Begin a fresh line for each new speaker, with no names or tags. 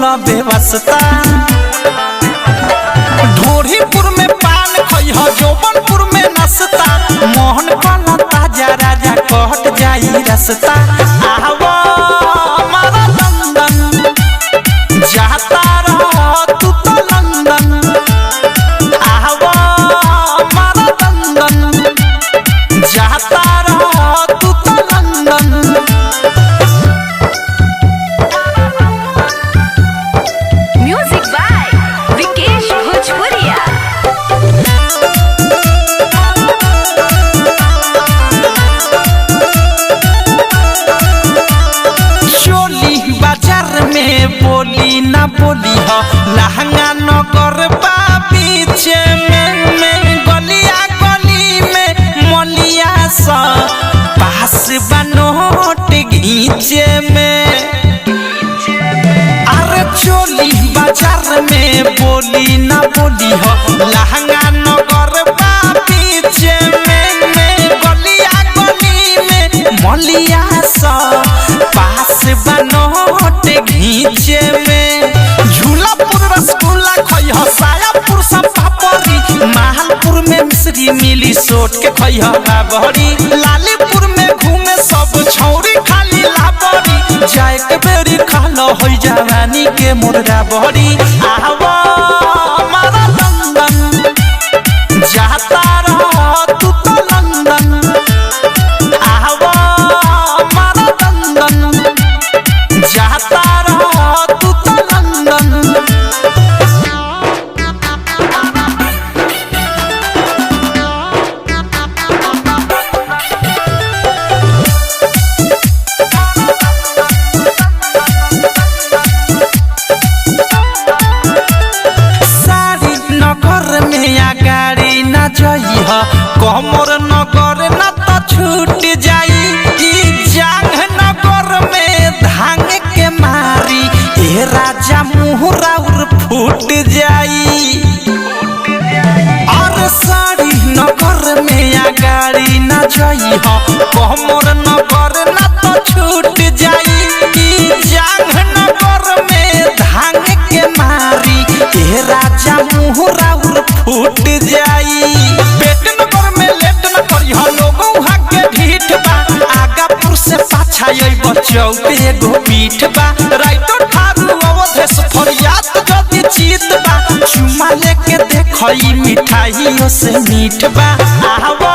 ला बेवस्ता। ढोरीपुर में पान खइह जौबनपुर में नसता, मोहन काला ताजा राजा कहत जाई रसता। आवा हमारा लंदन जाता रह तू तो लंदन, आवा हमारा लंदन जाता रह तू तो लंदन।
म्यूजिक बाय विकेश भोजपुरिया।
चोली बाजार में बोली ना बोली हो, लहंगा नगर बा पीछे में गलिया गली में मलिया सा पास बनोट घींचे में। अरे चोली बाजार में बोली ना बोली हो, लहंगा नगर बा पीछे में गलिया गली में मलिया सा पास बनोट घींचे में। झूलापुर रसगुल्ला खइह, सायापुर सब पापड़ी, महलपुर में मिश्री मिली सोट के खइह लाबड़ी। लालीपुर में घूमे सब छौरी खाली लाबड़ी, जाए के बेरी खालो हो जवानी के मुर्गा बड़ी। आवा हमारा लंदन जाता रह तू तो लंदन, आवा हमारा लंदन जाता रह तू तो लंदन। सारी नगर में या गाड़ी न जइह, कमर नगर न तो छूट जाई। ई जांग नगर में धांग के मारी ए राजा मुहरा उर फूट जाई। और सारी नगर में या गाड़ी न जइह, कमर नगर न तो छूट जाई। ई जांग नगर में धांग के मारी ए राजा मुहरा उर फूट जाई। पेट नगर में लेट न करिह, लोगों हाथ के ढीठ बा, आगापुर से पाछा अइब चौके एगो पीठ बा। राइटर थारू अवधेश फरियाद जदी चीत बा, चुमा लेके देखई मिठाइयों से मीठ बा। आवा